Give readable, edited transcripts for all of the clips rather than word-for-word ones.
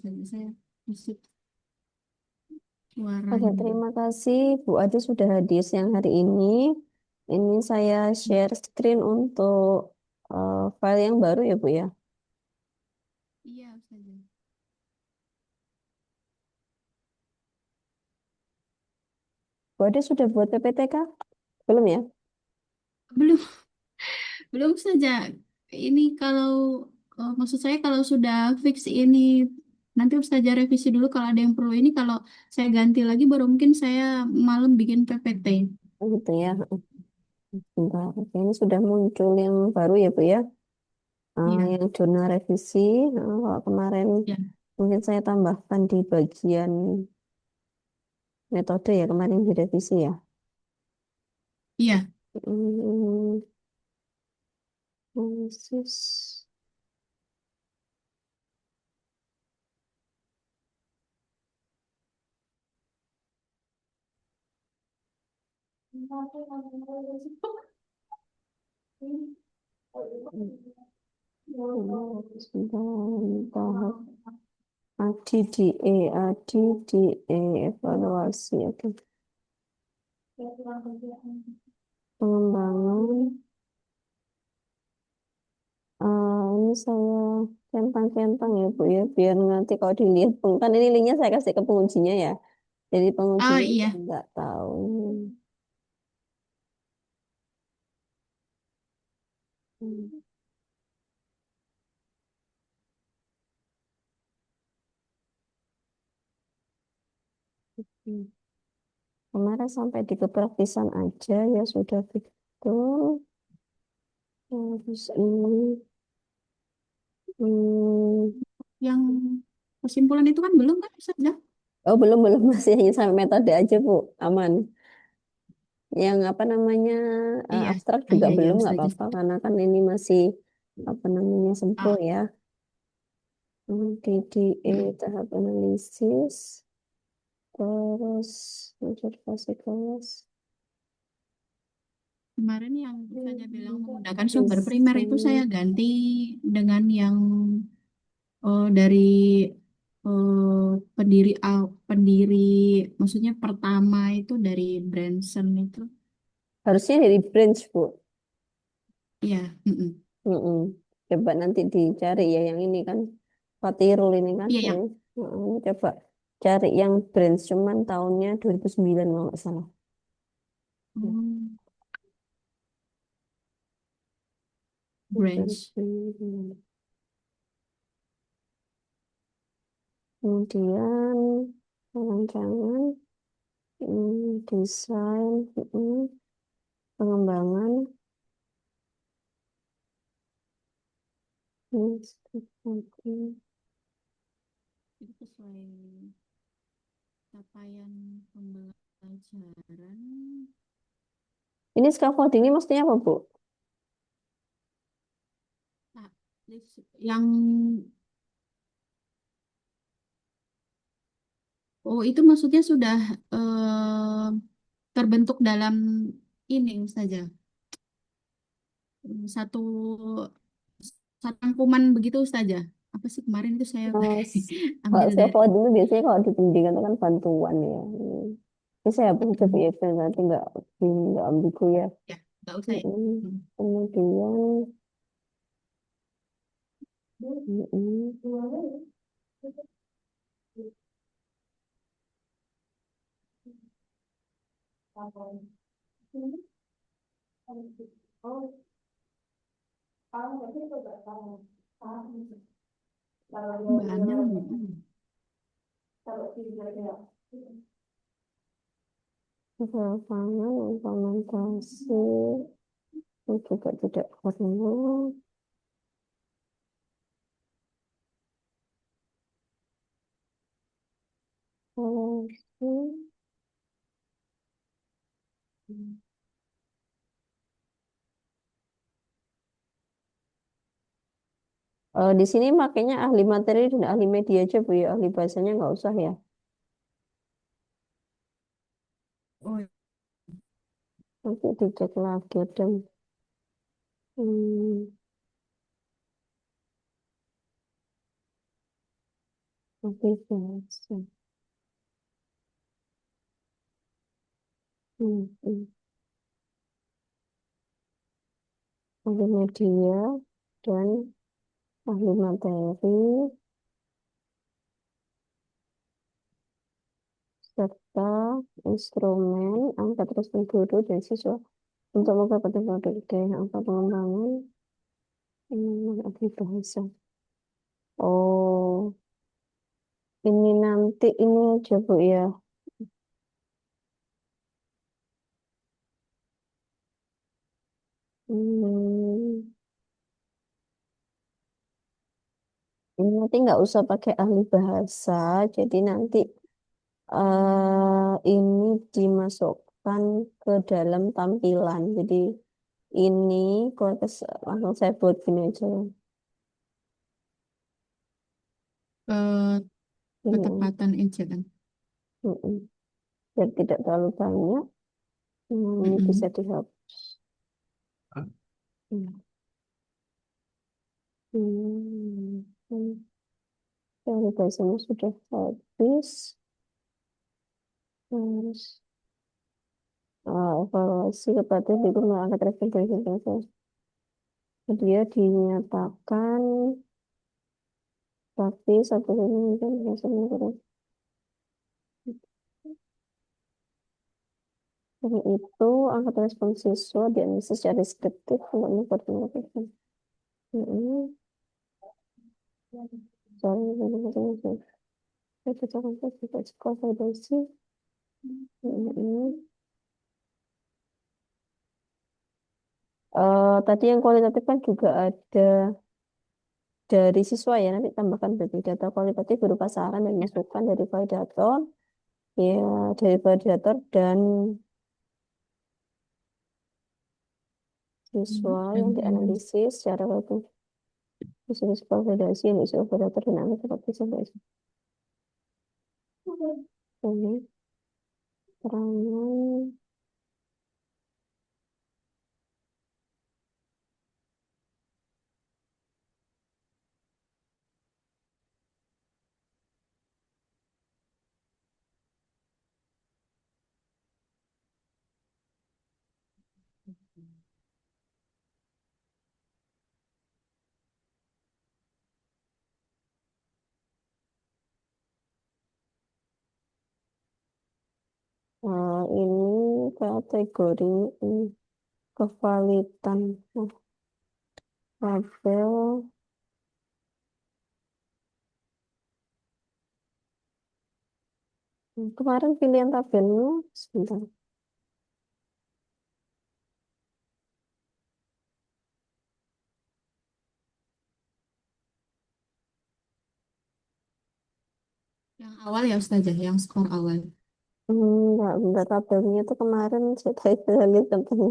Ustazah. Saya musik Oke, suaranya. terima kasih Bu Ade sudah hadir siang hari ini. Ini saya share screen untuk file yang baru ya Bu ya. Iya, Ustazah. Bu Ade sudah buat PPT kah? Belum ya? Belum, belum saja. Ini kalau maksud saya kalau sudah fix ini nanti Ustazah revisi dulu kalau ada yang perlu ini kalau saya ganti lagi baru mungkin saya malam bikin PPT. Oh, gitu ya. Bentar. Oke, ini sudah muncul yang baru ya Bu ya. Iya, Yang jurnal revisi. Kalau kemarin ya, mungkin saya tambahkan di bagian metode ya kemarin direvisi ya. iya. Hmm, analisis. Tahap ADDE, ADDE, evaluasi, oke. Pengembangan, ini saya centang-centang ya Bu ya, biar nanti kalau dilihat, kan ini linknya saya kasih ke pengujinya ya, jadi Oh pengujinya iya, nggak tahu. Hmm. Kemarin sampai di kepraktisan aja ya sudah betul. Terus ini, hmm, yang kesimpulan itu kan belum kan Ustazah? oh belum belum masih hanya sampai metode aja Bu, aman. Yang apa namanya Iya, abstrak ah, juga iya, iya belum nggak Ustazah. apa-apa karena kan ini masih apa namanya sempul Ah, ya. DDE mm. tahap analisis, terus observasi kelas, Kemarin yang Ustazah bilang menggunakan sumber primer itu saya desain. ganti dengan yang dari pendiri, maksudnya pertama itu dari Branson itu. Harusnya dari branch Bu. Iya, mm-mm. Mm-mm. Coba nanti dicari ya yang ini kan Fatirul ini kan. Iya Yang, yang coba cari yang branch cuman tahunnya 2009 kalau nggak salah. hmm, branch. 2009. Kemudian rancangan, desain, pengembangan, Itu sesuai capaian pembelajaran. ini scaffolding ini maksudnya apa, Bu? Nah, yang oh itu maksudnya sudah terbentuk dalam ini saja satu satu rangkuman begitu saja. Apa sih kemarin itu saya Kalau ambil dari scaffolding itu biasanya kalau di pendidikan itu kan bantuan ya. Ini saya hapus aja, Bu, ya, biar nanti nggak ambigu ya. ya nggak usah ya. Mm-mm. Hmm. Kemudian, mm-mm. Bahannya belum. Lapangan implementasi itu juga tidak perlu. Terus, di sini makanya ahli materi dan ahli media aja Bu ya, ahli bahasanya nggak usah ya. Oh, Nanti dicek lagi dan hmm, Aplikasi. Ahli media dan ahli materi serta instrumen angka terus guru dan siswa untuk mengkaji produk daya angka pengembangan ahli bahasa. Oh, ini nanti ini aja Bu ya. Hmm, ini nanti nggak usah pakai ahli bahasa, jadi nanti ini dimasukkan ke dalam tampilan. Jadi ini kualitas langsung saya buat gini aja. Eh, Ini, Ketepatan aja kan. mm-mm. Biar tidak terlalu banyak. Ini bisa Mm-mm. dihapus. Hmm. Hmm. Hmm. Kalau bahasanya sudah habis, terus evaluasi kepada libur mengangkat rekomendasi. Dia dinyatakan tapi satu ini mungkin bisa menurut karena itu angkat respon siswa dianalisis secara deskriptif untuk mempertimbangkan. Mm-mm. Soalnya macam-macam. Saya bacakan juga sekolah validasi. Mm-mm. Tadi yang kualitatif kan juga ada dari siswa ya, nanti tambahkan berarti data kualitatif berupa saran dan masukan dari validator, ya dari validator dan siswa yang Dan dianalisis secara kualitatif validasi yang diisi oleh validator dan analisis seperti sampai ini keterangan. Ini kategori ini, kevalitan. Nah, tabel. Kemarin pilihan tabelnya sebentar. yang awal ya Ustazah, yang skor awal. Enggak, tabelnya tuh kemarin saya tadi lihat contohnya.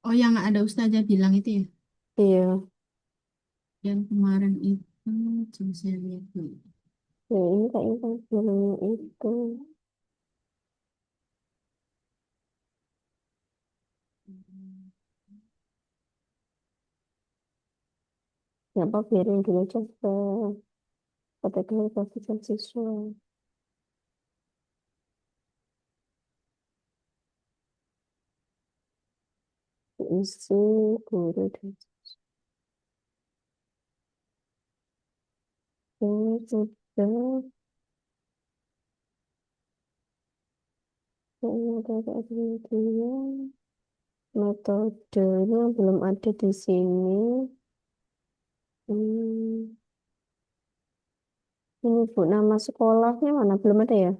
Oh, yang ada Ustazah bilang itu ya. Iya, Yang kemarin itu, coba saya lihat dulu. ya, ini kayaknya tabelnya itu. Ya apa biarin dulu aja ke kategori koefisien siswa. Isi guru dan siswa sudah dia metodenya belum ada di sini. Hmm, ini Bu, nama sekolahnya mana? Belum ada ya?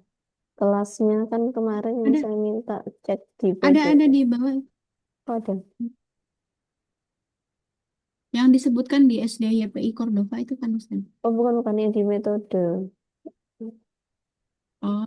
Kelasnya kan kemarin yang Ada, saya minta cek di ada PDF. di bawah. Oh, ada. Yang disebutkan di SDYPI Cordova itu kan Ustaz. Oh, bukan yang di metode. Oh,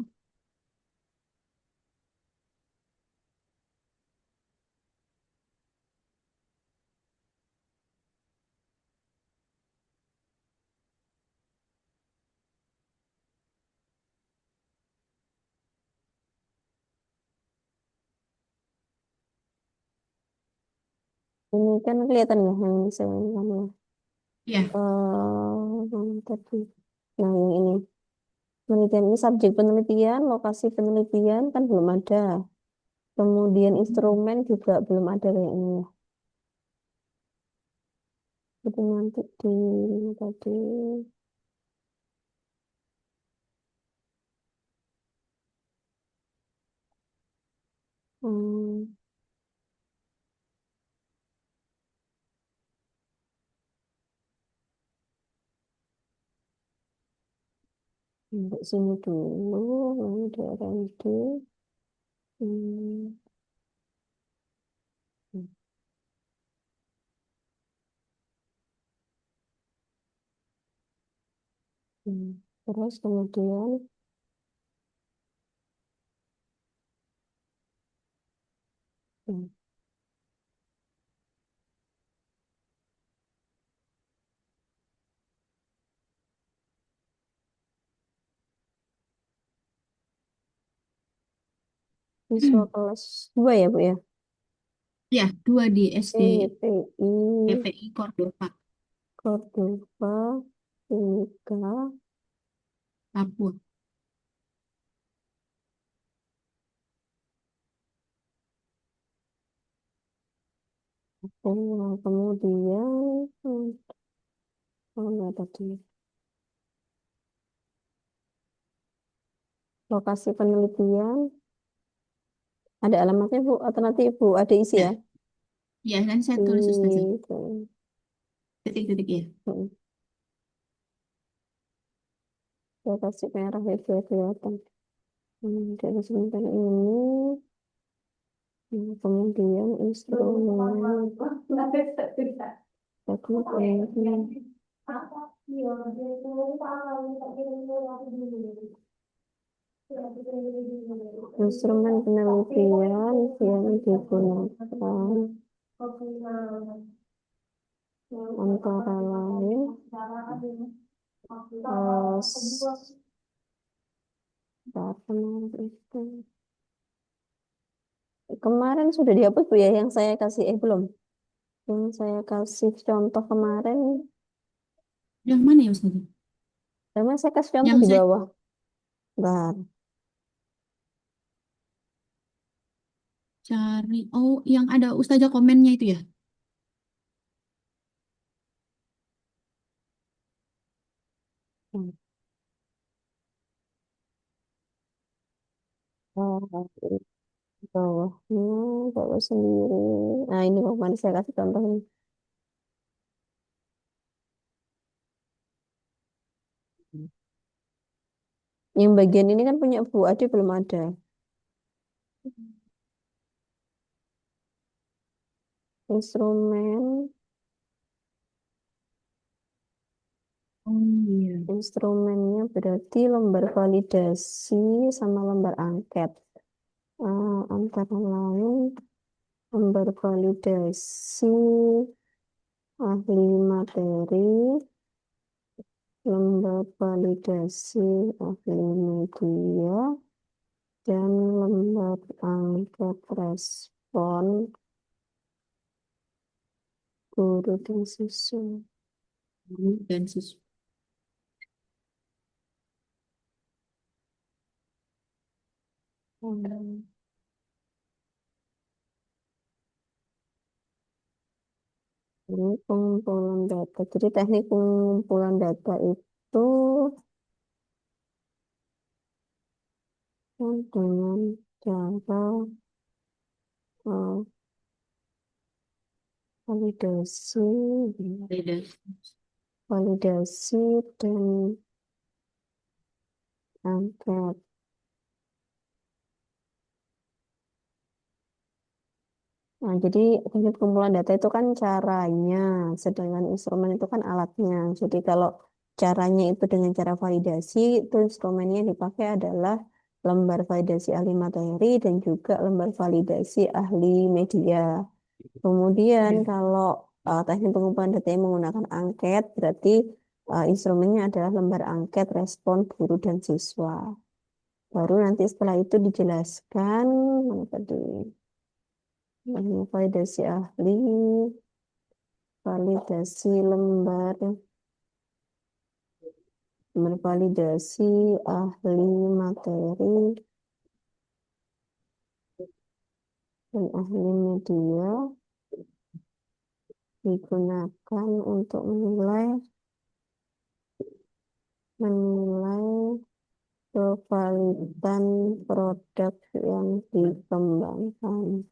Ini kan kelihatan ya yang saya ini kan ya. Ya. Mana tadi. Nah, yang ini. Penelitian ini subjek penelitian, lokasi penelitian kan belum ada. Kemudian instrumen juga belum ada kayaknya. Itu nanti di tadi. Hmm, Sampai sini dulu. Lalu di R&D. Hmm, hmm. Terus kemudian hmm, siswa kelas 2 ya, Bu ya? Ya, dua di SD YPI PPI Cordova, Cordova Timika Papua. Papua. Kemudian mana tadi? Lokasi penelitian. Ada alamatnya, Bu, atau nanti Ibu ada isi ya? Ya, ya kan saya tulis Ustazah. Itu. Titik-titik ya. Hmm, Lokasi merah itu ya kelihatan. Dari sebentar ini. Kemudian instrumen. Teknik penelitian. Instrumen penelitian yang digunakan antara lain itu. Kemarin sudah dihapus, Bu ya, yang saya kasih belum. Yang saya kasih contoh kemarin, Yang mana ya Ustazah? memang saya kasih contoh Yang di saya bawah. Bentar. cari, oh yang ada Ustazah komennya itu ya? Oh, di bawahnya, bawah sendiri. Nah, ini kemarin saya kasih contoh ini. Yang bagian ini kan punya Bu Ade belum ada. Instrumen, Oh iya. instrumennya berarti lembar validasi sama lembar angket. Antara lain lembar validasi ahli materi, lembar validasi ahli media, dan lembar angket respon guru dan siswa. Dan siswa. Hmm. Ini pengumpulan data. Jadi teknik pengumpulan data itu dengan cara eh, validasi, Beda. validasi dan angket. Nah, jadi teknik pengumpulan data itu kan caranya, sedangkan instrumen itu kan alatnya. Jadi kalau caranya itu dengan cara validasi, itu instrumennya yang dipakai adalah lembar validasi ahli materi dan juga lembar validasi ahli media. Kemudian Ya. kalau teknik pengumpulan data yang menggunakan angket, berarti instrumennya adalah lembar angket respon guru dan siswa. Baru nanti setelah itu dijelaskan mana tadi validasi ahli, validasi lembar validasi ahli materi dan ahli media digunakan untuk menilai kevalidan produk yang dikembangkan.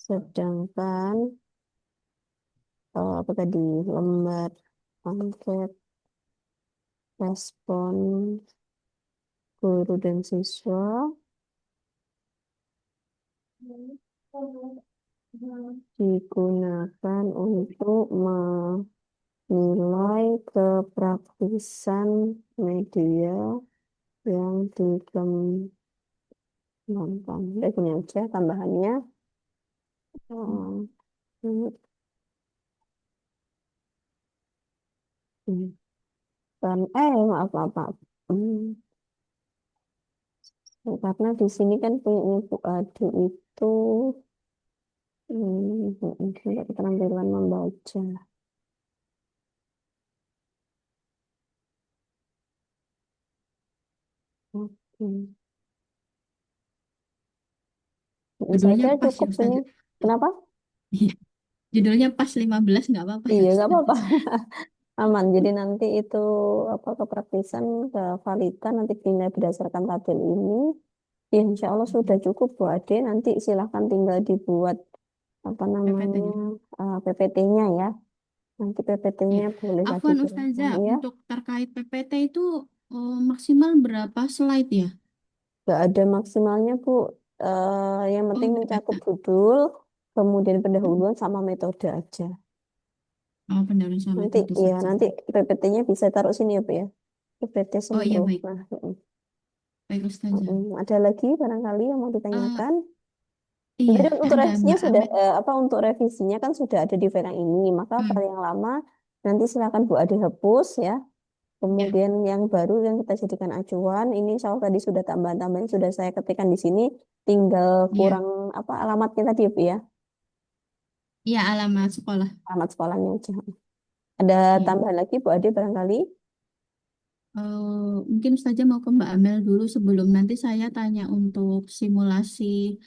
Sedangkan apa tadi lembar angket respon guru dan siswa digunakan untuk menilai kepraktisan media yang dikembangkan. Udah gini aja tambahannya. Hmm, maaf, maaf, maaf. Hmm, karena di sini kan punya Bu Ade itu keterampilan membaca. Oke. Saya Judulnya kira pas ya cukup ini. Ustazah. Kenapa? Iya. Judulnya pas 15 nggak apa-apa ya Iya, nggak Ustazah. apa-apa. Aman. Jadi nanti itu apa kepraktisan, kevalidan nanti dinilai berdasarkan tabel ini. Ya, insya Allah sudah cukup Bu Ade. Nanti silahkan tinggal dibuat apa namanya PPT-nya. PPT-nya ya. Nanti Ya. PPT-nya boleh kasih Afwan silahkan Ustazah, ya. untuk terkait PPT itu maksimal berapa slide ya? Nggak ada maksimalnya Bu. Yang Oh, penting nggak mencakup ada. judul, kemudian pendahuluan sama metode aja. Oh, pendahuluan sama Nanti metode ya saja. nanti PPT-nya bisa taruh sini ya Bu ya. PPT Oh iya baik, sempurna. baik Ustazah. Ada lagi barangkali yang mau Eh, ditanyakan? iya, Jadi untuk ada revisinya Mbak sudah Amel. apa untuk revisinya kan sudah ada di file yang ini. Maka Hmm, file yang lama nanti silakan Bu Ade hapus ya. ya, Kemudian yang baru yang kita jadikan acuan, ini insya Allah tadi sudah tambahan-tambahan sudah saya ketikkan di sini. Tinggal ya, kurang apa alamatnya tadi ya Bu ya. iya alamat sekolah. Alamat sekolahnya aja. Ada Iya. tambahan lagi Bu Ade barangkali? Mungkin saja mau ke Mbak Amel dulu sebelum nanti saya tanya untuk simulasi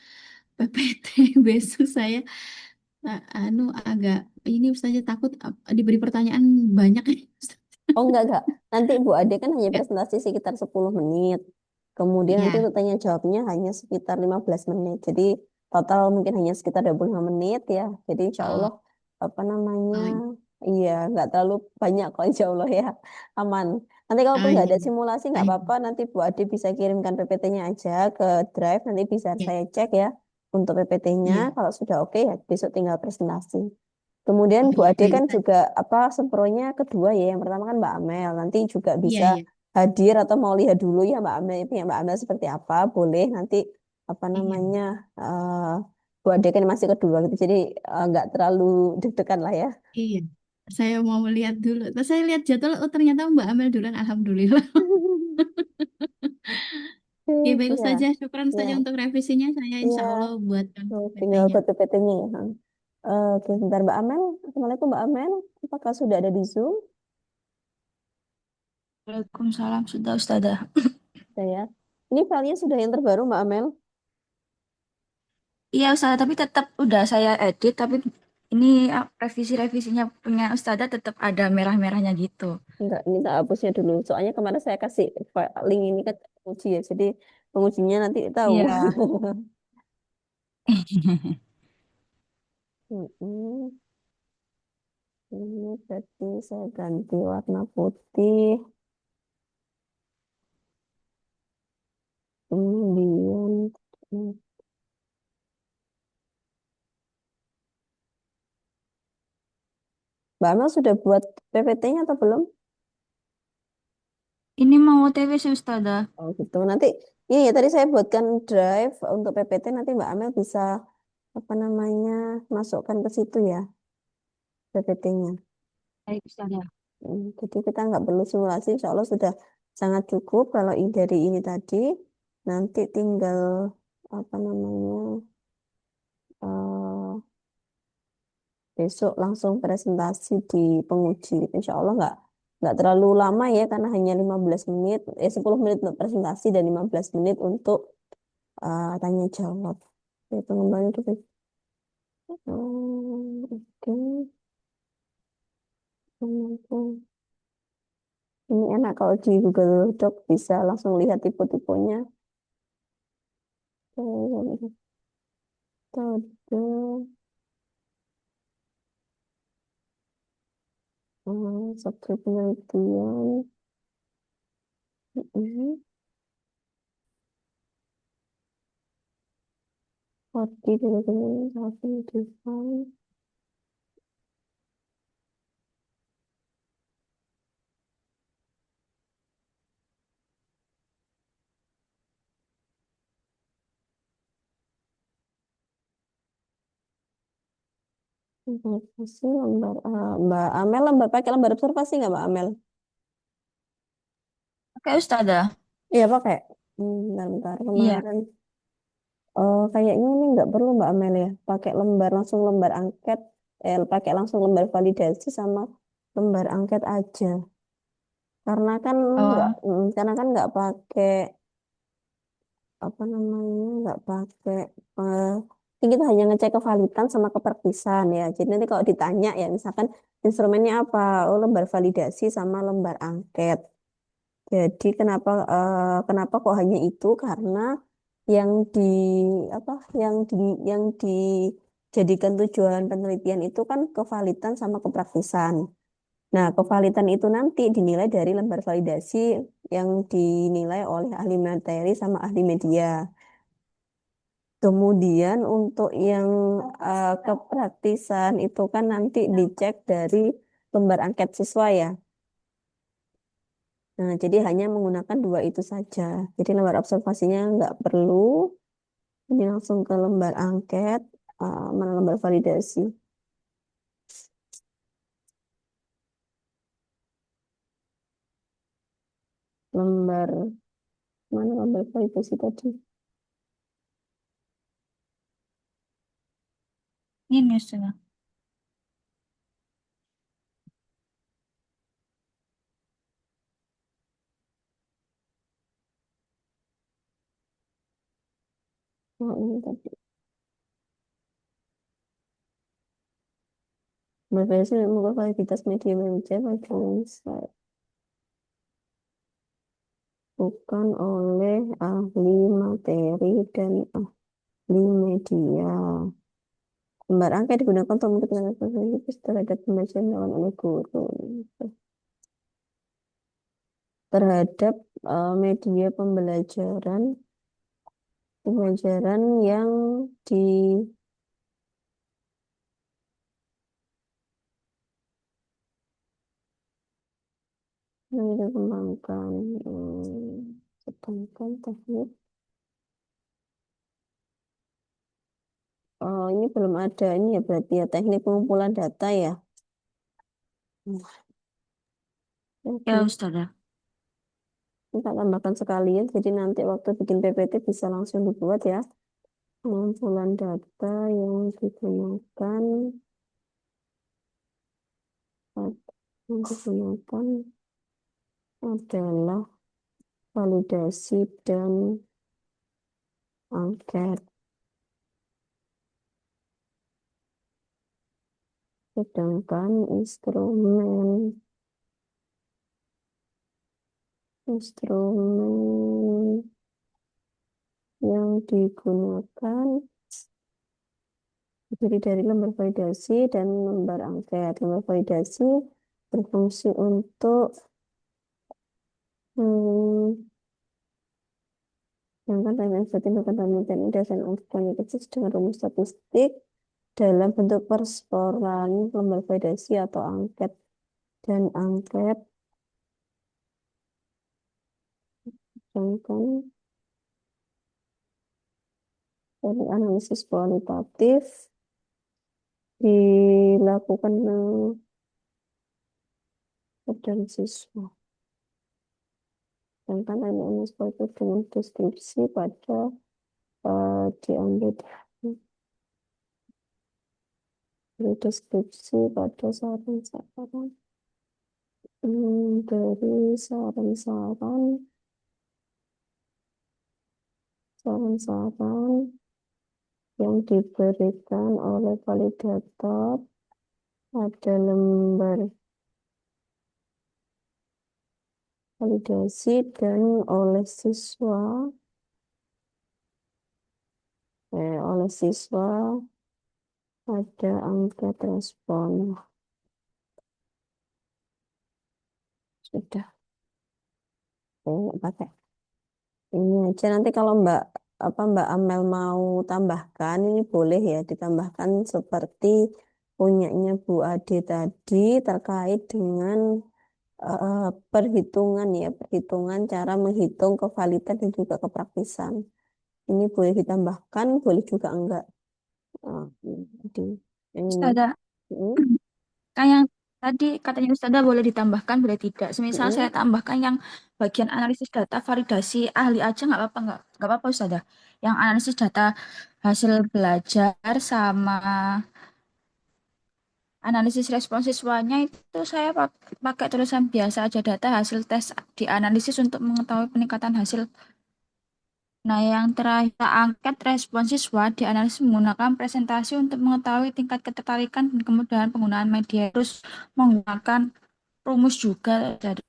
PPT besok saya anu agak ini saja takut diberi pertanyaan banyak. Oh enggak. Nanti Bu Ade kan hanya Enggak. presentasi sekitar 10 menit. Kemudian nanti Ya, untuk tanya jawabnya hanya sekitar 15 menit. Jadi total mungkin hanya sekitar 25 menit ya. Jadi insya Allah oh, apa namanya? oh, Iya, nggak terlalu banyak kok insya Allah ya. Aman. Nanti kalaupun oh, nggak iya. ada simulasi nggak Baik. apa-apa. Nanti Bu Ade bisa kirimkan PPT-nya aja ke Drive. Nanti bisa Ya, saya cek ya untuk PPT-nya. iya. Kalau sudah oke ya besok tinggal presentasi. Kemudian Oh Bu iya, Ade baik kan Ustaz. juga apa sempronya kedua ya. Yang pertama kan Mbak Amel. Nanti juga Iya, bisa iya. hadir atau mau lihat dulu ya Mbak Amel itu ya Mbak Amel seperti apa. Boleh nanti apa Iya. namanya Bu Ade kan masih kedua gitu. Jadi nggak terlalu deg-degan lah ya. Iya. Saya mau lihat dulu. Terus saya lihat jadwal, oh ternyata Mbak Amel duluan. Alhamdulillah. Oke, baik Iya, Ustazah. Syukran saja ya, untuk revisinya. Saya insya iya. Allah buatkan Oh, tinggal PPT-nya. buat PPT-nya ya. Oke, sebentar Mbak Amel. Assalamualaikum Mbak Amel. Apakah sudah ada di Zoom? Waalaikumsalam sudah Ustazah. Saya. Ini filenya sudah yang terbaru Mbak Amel. Iya Ustazah, tapi tetap udah saya edit, tapi ini revisi-revisinya punya Ustazah tetap ada merah-merahnya gitu. Enggak, ini tak hapusnya dulu. Soalnya kemarin saya kasih link ini kan penguji ya. Jadi pengujinya nanti tahu. Iya. Mm-mm. Ini berarti saya ganti warna putih. Kemudian Mbak Amel sudah buat PPT-nya atau belum? Ini mau OTW sih Ustazah. Oh gitu. Nanti iya ya tadi saya buatkan drive untuk PPT. Nanti Mbak Amel bisa apa namanya masukkan ke situ ya PPT-nya. Baik Ustazah. Jadi kita nggak perlu simulasi, insya Allah sudah sangat cukup kalau dari ini tadi. Nanti tinggal apa namanya besok langsung presentasi di penguji. Insya Allah nggak terlalu lama ya karena hanya 15 menit, 10 menit untuk presentasi dan 15 menit untuk tanya jawab. Oke, pengembangan itu. Oke. Ini enak kalau di Google Doc bisa langsung lihat tipe-tipenya. Metode subjek penelitian. Mhm. Body development, having design. Observasi lembar Mbak Amel pakai lembar observasi nggak Mbak Amel? Oke, Ustazah. Iya pakai. Bentar, Iya. kemarin. Kayaknya ini nggak perlu Mbak Amel ya. Pakai lembar langsung lembar angket. Pakai langsung lembar validasi sama lembar angket aja. Karena kan Oh, nggak pakai apa namanya nggak pakai eh, ini kita hanya ngecek kevalidan sama keperpisan ya. Jadi nanti kalau ditanya ya misalkan instrumennya apa, oh lembar validasi sama lembar angket. Jadi kenapa kok hanya itu? Karena yang di apa yang dijadikan tujuan penelitian itu kan kevalidan sama kepraktisan. Nah, kevalidan itu nanti dinilai dari lembar validasi yang dinilai oleh ahli materi sama ahli media. Kemudian untuk yang kepraktisan itu kan nanti dicek dari lembar angket siswa ya. Nah, jadi hanya menggunakan dua itu saja. Jadi lembar observasinya nggak perlu. Ini langsung ke lembar angket, mana lembar validasi. Lembar, mana lembar validasi tadi? ini Ustazah. Oh, ini tadi. Bervariasi mengubah validitas media manajer bukan oleh ahli materi dan ahli media. Lembar angka digunakan untuk menentukan positif terhadap pembelajaran dilakukan oleh guru. Terhadap media pembelajaran yang di yang dikembangkan. Sedangkan teknik ini belum ada ini ya berarti ya teknik pengumpulan data ya. Ya, Oke. Ustazah. Kita tambahkan sekalian, jadi nanti waktu bikin PPT bisa langsung dibuat ya. Pengumpulan data yang digunakan, yang digunakan adalah validasi dan angket. Sedangkan instrumen yang digunakan terdiri dari lembar validasi dan lembar angket. Lembar validasi berfungsi untuk hmm, sedangkan time setting bukan penelitian dan kuantitatif dengan rumus statistik dalam bentuk persporan lembar validasi atau angket dan angket. Sedangkan dari analisis kualitatif dilakukan dan siswa. Sedangkan analisis kualitatif dengan deskripsi pada diambil Dari deskripsi pada saran-saran. Dari saran-saran yang diberikan oleh validator pada lembar validasi dan oleh siswa pada angket respon. Sudah, nggak pakai ini aja. Nanti kalau Mbak Amel mau tambahkan, ini boleh ya ditambahkan seperti punyanya Bu Ade tadi terkait dengan eh, perhitungan cara menghitung kevalidan dan juga kepraktisan. Ini boleh ditambahkan, boleh juga enggak. Eh, di ini. Ustazah, Mm, kayak yang tadi katanya Ustazah boleh ditambahkan, boleh tidak. Semisal saya mm. tambahkan yang bagian analisis data validasi ahli aja nggak apa-apa Ustazah. Yang analisis data hasil belajar sama analisis respon siswanya itu saya pakai tulisan biasa aja data hasil tes dianalisis untuk mengetahui peningkatan hasil. Nah, yang terakhir angket respon siswa dianalisis menggunakan presentasi untuk mengetahui tingkat ketertarikan dan kemudahan penggunaan media. Terus menggunakan rumus juga dari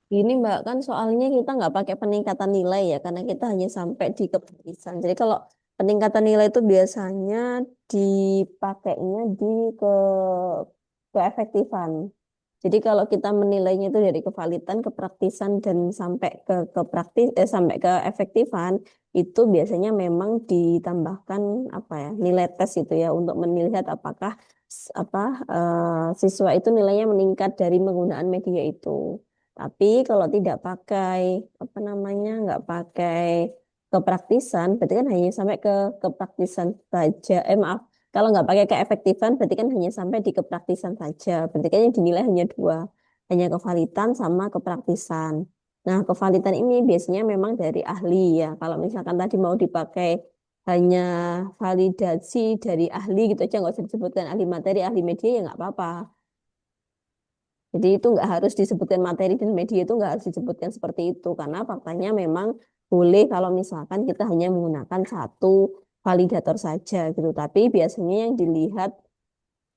Gini Mbak, kan soalnya kita nggak pakai peningkatan nilai ya, karena kita hanya sampai di kepraktisan. Jadi kalau peningkatan nilai itu biasanya dipakainya di ke keefektifan. Jadi kalau kita menilainya itu dari kevalidan, kepraktisan dan sampai ke efektifan itu biasanya memang ditambahkan apa ya nilai tes itu ya untuk melihat apakah siswa itu nilainya meningkat dari penggunaan media itu. Tapi kalau tidak pakai apa namanya nggak pakai kepraktisan, berarti kan hanya sampai ke kepraktisan saja. Maaf, kalau nggak pakai keefektifan, berarti kan hanya sampai di kepraktisan saja. Berarti kan yang dinilai hanya dua, hanya kevalidan sama kepraktisan. Nah, kevalidan ini biasanya memang dari ahli ya. Kalau misalkan tadi mau dipakai hanya validasi dari ahli gitu aja, nggak usah disebutkan ahli materi, ahli media ya nggak apa-apa. Jadi itu nggak harus disebutkan materi dan media itu nggak harus disebutkan seperti itu karena faktanya memang boleh kalau misalkan kita hanya menggunakan satu validator saja gitu. Tapi biasanya yang dilihat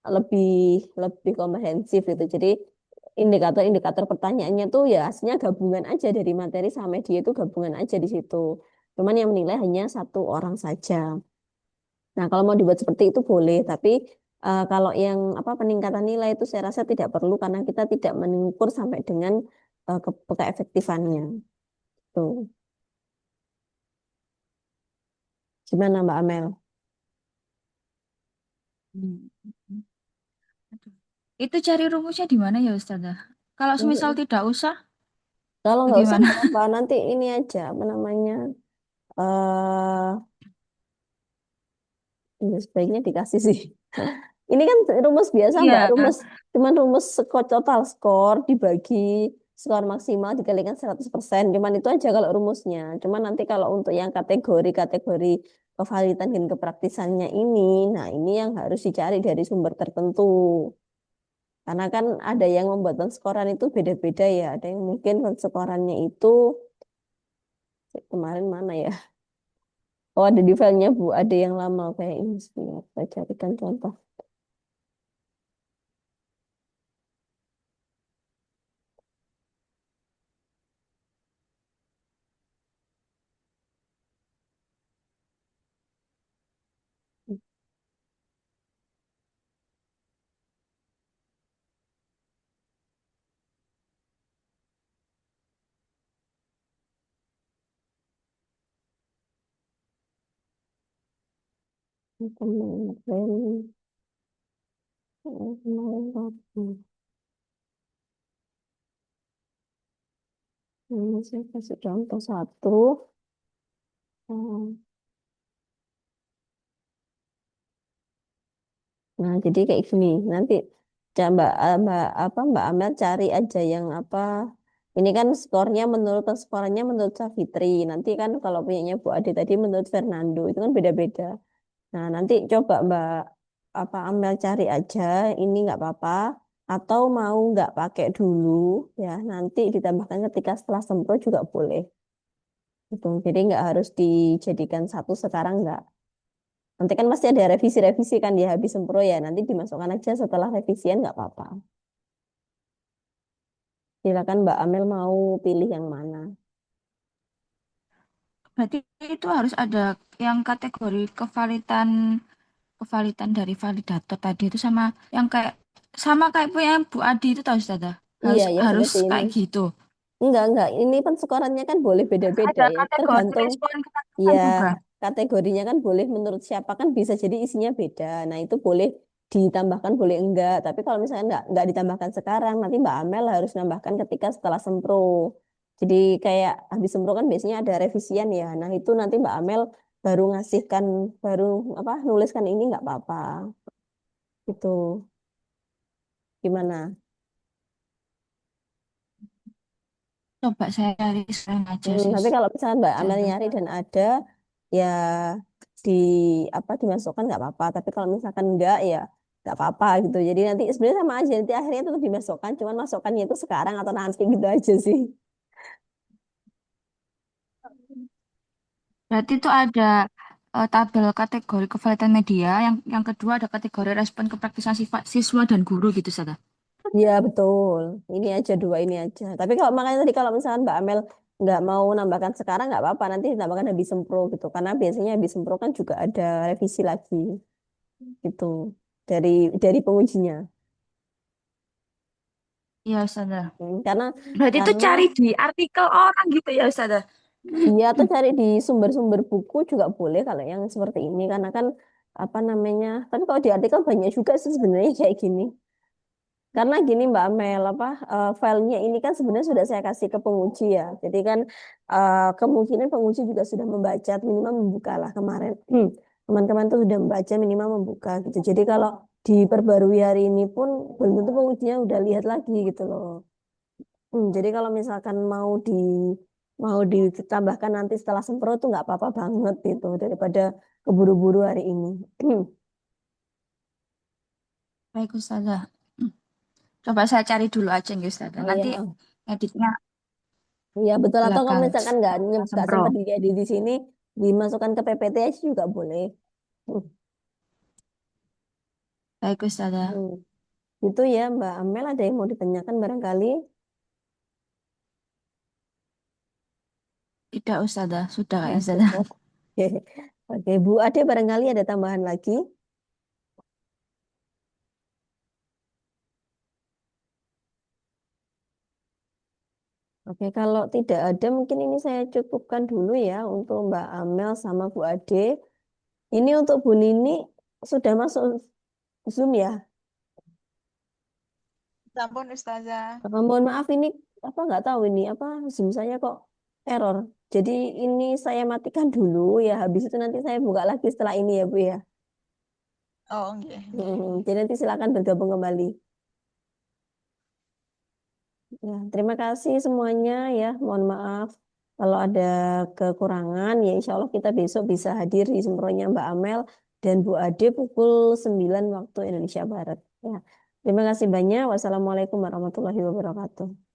lebih lebih komprehensif gitu. Jadi indikator-indikator pertanyaannya tuh ya aslinya gabungan aja dari materi sama media itu gabungan aja di situ. Cuman yang menilai hanya satu orang saja. Nah, kalau mau dibuat seperti itu boleh, tapi kalau yang apa peningkatan nilai itu saya rasa tidak perlu karena kita tidak mengukur sampai dengan keefektifannya. Tuh. Gimana Mbak Amel? Hmm. Aduh. Itu cari rumusnya di mana ya Ustazah? Kalau semisal Mhm. tidak usah, Kalau nggak usah bagaimana? nggak apa-apa, nanti ini aja apa namanya? Ya, sebaiknya dikasih sih. Ini kan rumus biasa Mbak, Iya, cuman rumus skor total skor dibagi skor maksimal dikalikan 100%. Cuman itu aja kalau rumusnya. Cuman nanti kalau untuk yang kategori-kategori kevalidan dan kepraktisannya ini, nah ini yang harus dicari dari sumber tertentu. Karena kan ada yang membuat penskoran itu beda-beda ya. Ada yang mungkin penskorannya itu kemarin mana ya? Oh ada di filenya Bu, ada yang lama kayak ini. Sebentar, saya carikan contoh. Kemarin, ini saya kasih contoh satu. Hmm. Nah, jadi kayak gini. Nanti Mbak Amel cari aja yang apa. Ini kan skornya menurut skornya menurut Savitri. Nanti kan kalau punyanya Bu Ade tadi menurut Fernando itu kan beda-beda. Nah, nanti coba Mbak. apa Amel cari aja ini nggak apa-apa atau mau nggak pakai dulu ya nanti ditambahkan ketika setelah sempro juga boleh gitu. Jadi nggak harus dijadikan satu sekarang nggak. Nanti kan pasti ada revisi-revisi kan ya habis sempro ya nanti dimasukkan aja setelah revisian nggak apa-apa. Silakan Mbak Amel mau pilih yang mana. Berarti itu harus ada yang kategori kevalidan kevalidan dari validator tadi itu sama kayak punya Bu Adi itu tahu Ustazah. Iya Harus ya harus seperti ini. kayak gitu. Enggak. Ini kan skorannya kan boleh beda-beda Ada ya. kategori Tergantung respon ketakutan ya juga. kategorinya kan boleh menurut siapa kan bisa jadi isinya beda. Nah itu boleh ditambahkan boleh enggak. Tapi kalau misalnya enggak ditambahkan sekarang, nanti Mbak Amel harus nambahkan ketika setelah sempro. Jadi kayak habis sempro kan biasanya ada revisian ya. Nah itu nanti Mbak Amel baru ngasihkan baru apa nuliskan ini nggak apa-apa. Itu gimana? Coba saya cari sekarang aja sih Tapi kalau misalnya Mbak Amel Ustazah. nyari dan ada, ya di apa dimasukkan nggak apa-apa. Tapi kalau misalkan enggak, ya nggak apa-apa gitu. Jadi nanti sebenarnya sama aja. Nanti akhirnya itu dimasukkan, cuman masukkannya itu sekarang atau nanti gitu aja sih. Berarti itu ada tabel kategori kevalidan media, yang kedua ada kategori respon kepraktisan siswa dan guru gitu Ustazah. Iya betul. Ini aja dua ini aja. Tapi kalau makanya tadi kalau misalkan Mbak Amel nggak mau nambahkan sekarang nggak apa-apa. Nanti ditambahkan habis sempro gitu. Karena biasanya habis sempro kan juga ada revisi lagi gitu dari dari pengujinya. Iya Ustazah. Karena Berarti itu karena cari di artikel orang gitu ya Ustazah. iya, atau cari di sumber-sumber buku juga boleh kalau yang seperti ini karena kan apa namanya. Tapi kalau di artikel banyak juga sih sebenarnya kayak gini. Karena gini Mbak Amel apa filenya ini kan sebenarnya sudah saya kasih ke penguji ya. Jadi kan kemungkinan penguji juga sudah membaca minimal membuka lah kemarin. Teman-teman tuh sudah membaca minimal membuka gitu. Jadi kalau diperbarui hari ini pun belum tentu pengujinya udah lihat lagi gitu loh. Jadi kalau misalkan mau ditambahkan nanti setelah sempro tuh nggak apa-apa banget gitu daripada keburu-buru hari ini. Baik Ustazah. Coba saya cari dulu aja nih Ustazah. Oh Nanti ya, editnya iya betul atau kalau belakang misalkan setelah nggak sempro. sempat diedit di sini dimasukkan ke PPTS juga boleh. Hmm. Baik Ustazah. Hmm. Itu ya Mbak Amel ada yang mau ditanyakan barangkali. Tidak Ustazah. Sudah Ya, kayaknya Ustazah. cukup. Oke, Oke, Bu Ade barangkali ada tambahan lagi. Oke, kalau tidak ada mungkin ini saya cukupkan dulu ya untuk Mbak Amel sama Bu Ade. Ini untuk Bu Nini sudah masuk Zoom ya. Sampun Ustazah. Mohon maaf ini apa nggak tahu ini apa Zoom saya kok error. Jadi ini saya matikan dulu ya. Habis itu nanti saya buka lagi setelah ini ya Bu ya. Oh, nggih, nggih. Jadi nanti silakan bergabung kembali. Ya, terima kasih semuanya ya. Mohon maaf kalau ada kekurangan ya insya Allah kita besok bisa hadir di sembronya Mbak Amel dan Bu Ade pukul 9 waktu Indonesia Barat. Ya. Terima kasih banyak. Wassalamualaikum warahmatullahi wabarakatuh.